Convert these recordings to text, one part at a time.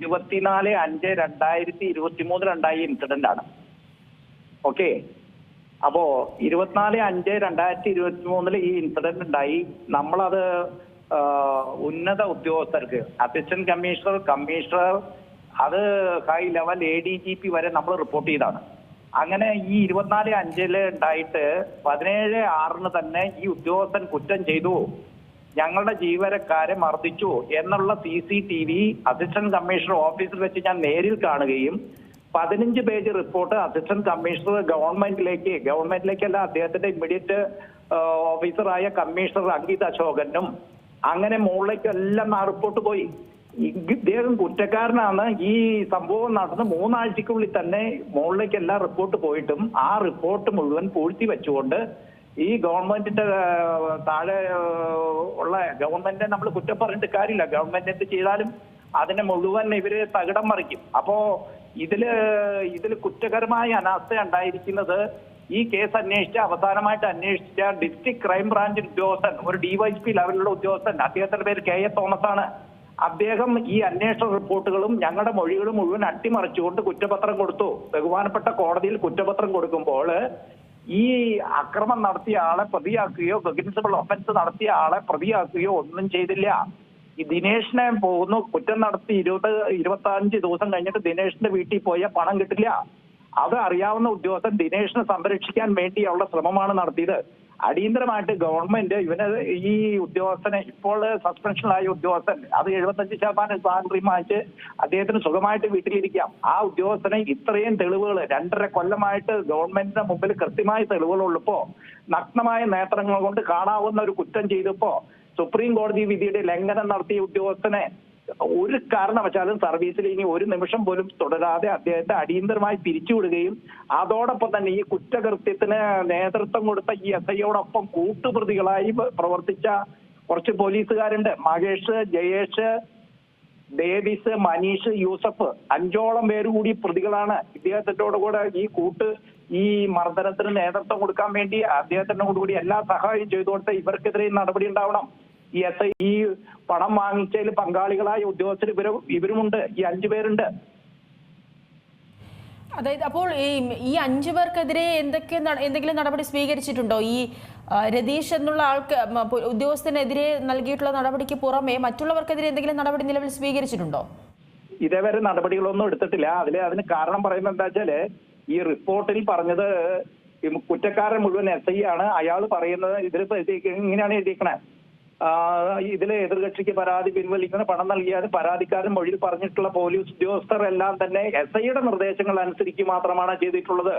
24/5/2023 incident ആണ്. Okay, അപ്പോ 24/5/2023 ഈ ഇൻസിഡന്റ് ഉണ്ടായി. നമ്മളത് ഉന്നത ഉദ്യോഗസ്ഥർക്ക്, അസിസ്റ്റന്റ് കമ്മീഷണർ, അത് ഹൈ ലെവൽ ADGP വരെ നമ്മൾ റിപ്പോർട്ട് ചെയ്താണ്. അങ്ങനെ ഈ 24/5 ഉണ്ടായിട്ട് 17/6 തന്നെ ഈ ഉദ്യോഗസ്ഥൻ കുറ്റം ചെയ്തു, ഞങ്ങളുടെ ജീവനക്കാരെ മർദ്ദിച്ചു എന്നുള്ള CCTV അസിസ്റ്റന്റ് കമ്മീഷണർ ഓഫീസിൽ വെച്ച് ഞാൻ നേരിൽ കാണുകയും 15 പേജ് റിപ്പോർട്ട് അസിസ്റ്റന്റ് കമ്മീഷണർ ഗവൺമെന്റിലേക്കല്ല, അദ്ദേഹത്തിന്റെ ഇമ്മീഡിയറ്റ് ഓഫീസറായ കമ്മീഷണർ അങ്കിത് അശോകനും അങ്ങനെ മുകളിലേക്കെല്ലാം ആ റിപ്പോർട്ട് പോയി. ഇദ്ദേഹം കുറ്റക്കാരനാണ്. ഈ സംഭവം നടന്ന് 3 ആഴ്ചക്കുള്ളിൽ തന്നെ മുകളിലേക്കെല്ലാം റിപ്പോർട്ട് പോയിട്ടും ആ റിപ്പോർട്ട് മുഴുവൻ പൂഴ്ത്തി വെച്ചുകൊണ്ട് ഈ ഗവൺമെന്റിന്റെ താഴെ ഉള്ള ഗവൺമെന്റിനെ നമ്മൾ കുറ്റം പറഞ്ഞിട്ട് കാര്യമില്ല. ഗവൺമെന്റ് എന്ത് ചെയ്താലും അതിനെ മുഴുവൻ ഇവര് തകിടം മറിക്കും. അപ്പോ ഇതില് കുറ്റകരമായ അനാസ്ഥ ഉണ്ടായിരിക്കുന്നത് ഈ കേസ് അവസാനമായിട്ട് അന്വേഷിച്ച ഡിസ്ട്രിക്ട് ക്രൈം ബ്രാഞ്ച് ഉദ്യോഗസ്ഥൻ, ഒരു DYSP ലെവലിലുള്ള ഉദ്യോഗസ്ഥൻ, അദ്ദേഹത്തിന്റെ പേര് KA തോമസ് ആണ്. അദ്ദേഹം ഈ അന്വേഷണ റിപ്പോർട്ടുകളും ഞങ്ങളുടെ മൊഴികളും മുഴുവൻ അട്ടിമറിച്ചുകൊണ്ട് കുറ്റപത്രം കൊടുത്തു. ബഹുമാനപ്പെട്ട കോടതിയിൽ കുറ്റപത്രം കൊടുക്കുമ്പോൾ ഈ അക്രമം നടത്തിയ ആളെ പ്രതിയാക്കുകയോ പ്രിൻസിപ്പൽ ഒഫൻസ് നടത്തിയ ആളെ പ്രതിയാക്കുകയോ ഒന്നും ചെയ്തില്ല. ഈ ദിനേഷിനെ പോകുന്നു, കുറ്റം നടത്തി 20-25 ദിവസം കഴിഞ്ഞിട്ട് ദിനേഷിന്റെ വീട്ടിൽ പോയ പണം കിട്ടില്ല. അത് അറിയാവുന്ന ഉദ്യോഗസ്ഥൻ ദിനേഷിനെ സംരക്ഷിക്കാൻ വേണ്ടിയുള്ള ശ്രമമാണ് നടത്തിയത്. അടിയന്തരമായിട്ട് ഗവൺമെന്റ് ഈ ഉദ്യോഗസ്ഥനെ, ഇപ്പോൾ സസ്പെൻഷനിലായ ഉദ്യോഗസ്ഥൻ, അത് 75% സാലറി വാങ്ങിച്ച് അദ്ദേഹത്തിന് സുഖമായിട്ട് വീട്ടിലിരിക്കാം. ആ ഉദ്യോഗസ്ഥനെ ഇത്രയും തെളിവുകൾ 2.5 കൊല്ലമായിട്ട് ഗവൺമെന്റിന്റെ മുമ്പിൽ കൃത്യമായ തെളിവുകൾ ഉള്ളപ്പോ, നഗ്നമായ നേത്രങ്ങൾ കൊണ്ട് കാണാവുന്ന ഒരു കുറ്റം ചെയ്തപ്പോ സുപ്രീം കോടതി വിധിയുടെ ലംഘനം നടത്തിയ ഉദ്യോഗസ്ഥനെ ഒരു കാരണവശാലും സർവീസിൽ ഇനി ഒരു നിമിഷം പോലും തുടരാതെ അദ്ദേഹത്തെ അടിയന്തരമായി പിരിച്ചുവിടുകയും അതോടൊപ്പം തന്നെ ഈ കുറ്റകൃത്യത്തിന് നേതൃത്വം കൊടുത്ത ഈ SIയോടൊപ്പം കൂട്ടുപ്രതികളായി പ്രവർത്തിച്ച കുറച്ച് പോലീസുകാരുണ്ട്. മഹേഷ്, ജയേഷ്, ഡേവിസ്, മനീഷ്, യൂസഫ്, 5ഓളം പേര് കൂടി പ്രതികളാണ്. ഇദ്ദേഹത്തിനോട് കൂടെ ഈ മർദ്ദനത്തിന് നേതൃത്വം കൊടുക്കാൻ വേണ്ടി അദ്ദേഹത്തിനോട് കൂടി എല്ലാ സഹായം ചെയ്തു കൊടുത്ത ഇവർക്കെതിരെ നടപടി ഉണ്ടാവണം. ഈ SI ഈ പണം വാങ്ങിച്ചതിൽ പങ്കാളികളായ ഉദ്യോഗസ്ഥർ ഇവരുമുണ്ട്. ഈ 5 പേരുണ്ട്. അതായത് അപ്പോൾ ഈ 5 പേർക്കെതിരെ എന്തെങ്കിലും നടപടി സ്വീകരിച്ചിട്ടുണ്ടോ? ഈ രതീഷ് എന്നുള്ള ഉദ്യോഗസ്ഥനെതിരെ നൽകിയിട്ടുള്ള നടപടിക്ക് പുറമെ മറ്റുള്ളവർക്കെതിരെ എന്തെങ്കിലും നടപടി നിലവിൽ സ്വീകരിച്ചിട്ടുണ്ടോ? ഇതേവരെ നടപടികളൊന്നും എടുത്തിട്ടില്ല. അതിന് കാരണം പറയുന്നത് എന്താ വെച്ചാല്, ഈ റിപ്പോർട്ടിൽ പറഞ്ഞത് കുറ്റക്കാരൻ മുഴുവൻ SI ആണ്. അയാൾ പറയുന്നത് ഇങ്ങനെയാണ് എഴുതിയിരിക്കണേ, ഇതിലെ എതിർകക്ഷിക്ക് പരാതി പിൻവലിക്കുന്ന പണം നൽകിയാൽ പരാതിക്കാരൻ മൊഴിയിൽ പറഞ്ഞിട്ടുള്ള പോലീസ് ഉദ്യോഗസ്ഥർ എല്ലാം തന്നെ SIയുടെ നിർദ്ദേശങ്ങൾ അനുസരിച്ച് മാത്രമാണ് ചെയ്തിട്ടുള്ളത്.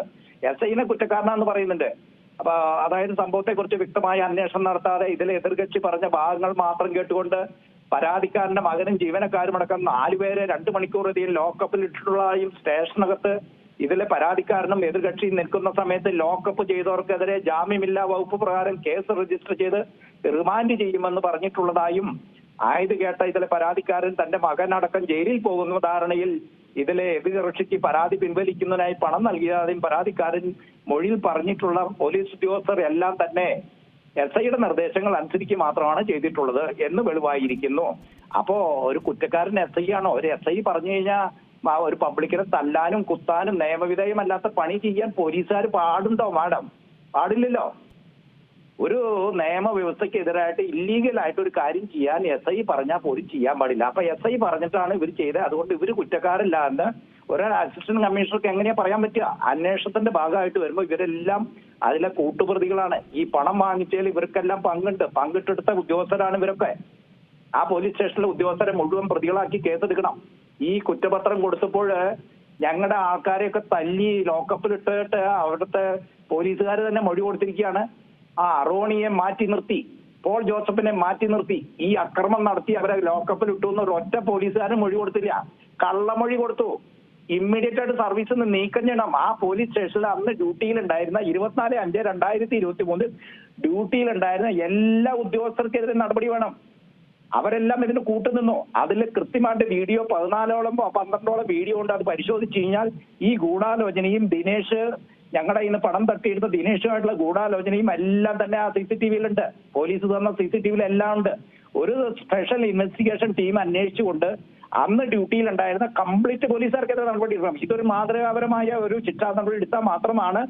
SIനെ കുറ്റക്കാരനാണെന്ന് പറയുന്നുണ്ട്. അപ്പൊ അതായത് സംഭവത്തെ കുറിച്ച് വ്യക്തമായ അന്വേഷണം നടത്താതെ ഇതിലെ എതിർകക്ഷി പറഞ്ഞ ഭാഗങ്ങൾ മാത്രം കേട്ടുകൊണ്ട് പരാതിക്കാരന്റെ മകനും ജീവനക്കാരും അടക്കം 4 പേരെ 2 മണിക്കൂർ ലോക്കപ്പിൽ ഇട്ടിട്ടുള്ളതായും സ്റ്റേഷനകത്ത് ഇതിലെ പരാതിക്കാരനും എതിർകക്ഷിയും നിൽക്കുന്ന സമയത്ത് ലോക്കപ്പ് ചെയ്തവർക്കെതിരെ ജാമ്യമില്ലാ വകുപ്പ് പ്രകാരം കേസ് രജിസ്റ്റർ ചെയ്ത് റിമാൻഡ് ചെയ്യുമെന്ന് പറഞ്ഞിട്ടുള്ളതായും ആയത് കേട്ട ഇതിലെ പരാതിക്കാരൻ തന്റെ മകനടക്കം ജയിലിൽ പോകുന്ന ധാരണയിൽ ഇതിലെ എതിർകക്ഷിക്ക് പരാതി പിൻവലിക്കുന്നതിനായി പണം നൽകിയതായും പരാതിക്കാരൻ മൊഴിയിൽ പറഞ്ഞിട്ടുള്ള പോലീസ് ഉദ്യോഗസ്ഥർ എല്ലാം തന്നെ SIയുടെ നിർദ്ദേശങ്ങൾ അനുസരിച്ച് മാത്രമാണ് ചെയ്തിട്ടുള്ളത് എന്ന് വെളിവായിരിക്കുന്നു. അപ്പോ ഒരു കുറ്റക്കാരൻ SI ആണോ? ഒരു SI പറഞ്ഞു കഴിഞ്ഞാൽ ഒരു പബ്ലിക്കിനെ തല്ലാനും കുത്താനും നിയമവിധേയമല്ലാത്ത പണി ചെയ്യാൻ പോലീസുകാർ പാടുണ്ടോ മാഡം? പാടില്ലല്ലോ. ഒരു നിയമവ്യവസ്ഥക്കെതിരായിട്ട് ഇല്ലീഗലായിട്ട് ഒരു കാര്യം ചെയ്യാൻ SI പറഞ്ഞാൽ പോലും ചെയ്യാൻ പാടില്ല. അപ്പൊ SI പറഞ്ഞിട്ടാണ് ഇവർ ചെയ്തത്, അതുകൊണ്ട് ഇവര് കുറ്റക്കാരല്ല എന്ന് ഒരു അസിസ്റ്റന്റ് കമ്മീഷണർക്ക് എങ്ങനെയാ പറയാൻ പറ്റുക? അന്വേഷണത്തിന്റെ ഭാഗമായിട്ട് വരുമ്പോൾ ഇവരെല്ലാം അതിലെ കൂട്ടുപ്രതികളാണ്. ഈ പണം വാങ്ങിച്ചതിൽ ഇവർക്കെല്ലാം പങ്കിട്ടെടുത്ത ഉദ്യോഗസ്ഥരാണ് ഇവരൊക്കെ. ആ പോലീസ് സ്റ്റേഷനിലെ ഉദ്യോഗസ്ഥരെ മുഴുവൻ പ്രതികളാക്കി കേസെടുക്കണം. ഈ കുറ്റപത്രം കൊടുത്തപ്പോൾ ഞങ്ങളുടെ ആൾക്കാരെയൊക്കെ തല്ലി ലോക്കപ്പിലിട്ടിട്ട് അവിടുത്തെ പോലീസുകാർ തന്നെ മൊഴി കൊടുത്തിരിക്കുകയാണ്. റോണിയെ മാറ്റി നിർത്തി, പോൾ ജോസഫിനെ മാറ്റി നിർത്തി ഈ അക്രമം നടത്തി അവരെ ലോക്കപ്പിലിട്ടു എന്ന് ഒരൊറ്റ പോലീസുകാരൻ മൊഴി കൊടുത്തില്ല. കള്ളമൊഴി കൊടുത്തു. ഇമ്മീഡിയറ്റ് ആയിട്ട് സർവീസിൽ നിന്ന് നീക്കം ചെയ്യണം. ആ പോലീസ് സ്റ്റേഷനിൽ അന്ന് ഡ്യൂട്ടിയിലുണ്ടായിരുന്ന 24/5/2023 ഡ്യൂട്ടിയിലുണ്ടായിരുന്ന എല്ലാ ഉദ്യോഗസ്ഥർക്കെതിരെ നടപടി വേണം. അവരെല്ലാം ഇതിന് കൂട്ടുനിന്നു. അതിൽ കൃത്യമായിട്ട് വീഡിയോ 12ഓളം വീഡിയോ ഉണ്ട്. അത് പരിശോധിച്ചു കഴിഞ്ഞാൽ ഈ ഗൂഢാലോചനയും ദിനേശ് ഞങ്ങളുടെ ഇന്ന് പണം തട്ടിയെടുത്ത ദിനേശുമായിട്ടുള്ള ഗൂഢാലോചനയും എല്ലാം തന്നെ ആ CCTVയിലുണ്ട്. പോലീസ് തന്ന CCTVയിൽ എല്ലാം ഉണ്ട്. ഒരു സ്പെഷ്യൽ ഇൻവെസ്റ്റിഗേഷൻ ടീം അന്വേഷിച്ചുകൊണ്ട് അന്ന് ഡ്യൂട്ടിയിലുണ്ടായിരുന്ന കംപ്ലീറ്റ് പോലീസുകാർക്കെതിരെ നടപടി എടുക്കണം. ഇതൊരു മാതൃകാപരമായ ഒരു ശിക്ഷാ നടപടി എടുത്താൽ മാത്രമാണ്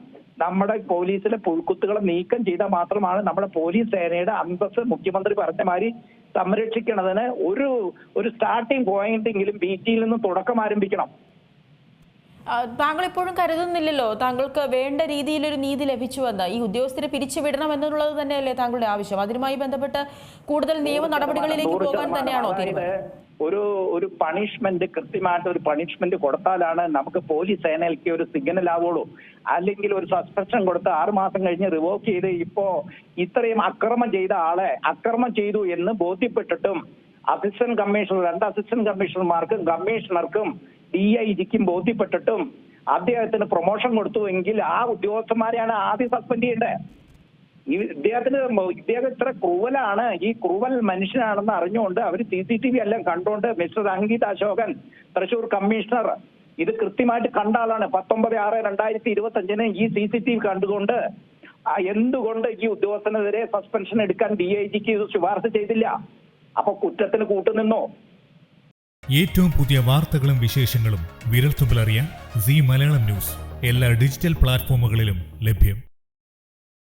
നമ്മുടെ പോലീസിലെ പുഴുക്കുത്തുകളെ നീക്കം ചെയ്താൽ മാത്രമാണ് നമ്മുടെ പോലീസ് സേനയുടെ അന്തസ്സ് മുഖ്യമന്ത്രി പറഞ്ഞ മാതിരി സംരക്ഷിക്കുന്നതിന് ഒരു സ്റ്റാർട്ടിംഗ് പോയിന്റെങ്കിലും ബിറ്റിയിൽ നിന്ന് തുടക്കം ആരംഭിക്കണം. താങ്കൾ ഇപ്പോഴും കരുതുന്നില്ലല്ലോ താങ്കൾക്ക് വേണ്ട രീതിയിലൊരു നീതി ലഭിച്ചുവെന്ന്? ഈ ഉദ്യോഗസ്ഥരെ പിരിച്ചുവിടണം എന്നുള്ളത് തന്നെയല്ലേ താങ്കളുടെ ആവശ്യം? അതിനുമായി ബന്ധപ്പെട്ട് കൂടുതൽ നിയമ നടപടികളിലേക്ക് പോകാൻ തന്നെയാണോ തീരുമാനം? ഒരു പണിഷ്മെന്റ്, കൃത്യമായിട്ട് ഒരു പണിഷ്മെന്റ് കൊടുത്താലാണ് നമുക്ക് പോലീസ് സേനയ്ക്ക് ഒരു സിഗ്നൽ ആവുള്ളൂ. അല്ലെങ്കിൽ ഒരു സസ്പെൻഷൻ കൊടുത്ത് 6 മാസം കഴിഞ്ഞ് റിവോക്ക് ചെയ്ത് ഇപ്പോ ഇത്രയും അക്രമം ചെയ്ത ആളെ അക്രമം ചെയ്തു എന്ന് ബോധ്യപ്പെട്ടിട്ടും അസിസ്റ്റന്റ് കമ്മീഷണർ, 2 അസിസ്റ്റന്റ് കമ്മീഷണർമാർക്കും കമ്മീഷണർക്കും DIGക്കും ബോധ്യപ്പെട്ടിട്ടും അദ്ദേഹത്തിന് പ്രൊമോഷൻ കൊടുത്തു എങ്കിൽ ആ ഉദ്യോഗസ്ഥന്മാരെയാണ് ആദ്യം സസ്പെൻഡ് ചെയ്യേണ്ടത്. ഇദ്ദേഹം ഇത്ര ക്രൂവലാണ്, ഈ ക്രൂവൽ മനുഷ്യനാണെന്ന് അറിഞ്ഞുകൊണ്ട് അവർ CCTV എല്ലാം കണ്ടുകൊണ്ട് മിസ്റ്റർ അങ്കിത് അശോകൻ തൃശൂർ കമ്മീഷണർ ഇത് കൃത്യമായിട്ട് കണ്ട ആളാണ്. 19/6/2025 ഈ CCTV കണ്ടുകൊണ്ട് എന്തുകൊണ്ട് ഈ ഉദ്യോഗസ്ഥനെതിരെ സസ്പെൻഷൻ എടുക്കാൻ DIGക്ക് ഇത് ശുപാർശ ചെയ്തില്ല? അപ്പൊ കുറ്റത്തിന് കൂട്ടുനിന്നോ? ഏറ്റവും പുതിയ വാർത്തകളും വിശേഷങ്ങളും വിരൽത്തുമ്പിലറിയാൻ സീ മലയാളം ന്യൂസ് എല്ലാ ഡിജിറ്റൽ പ്ലാറ്റ്ഫോമുകളിലും ലഭ്യം.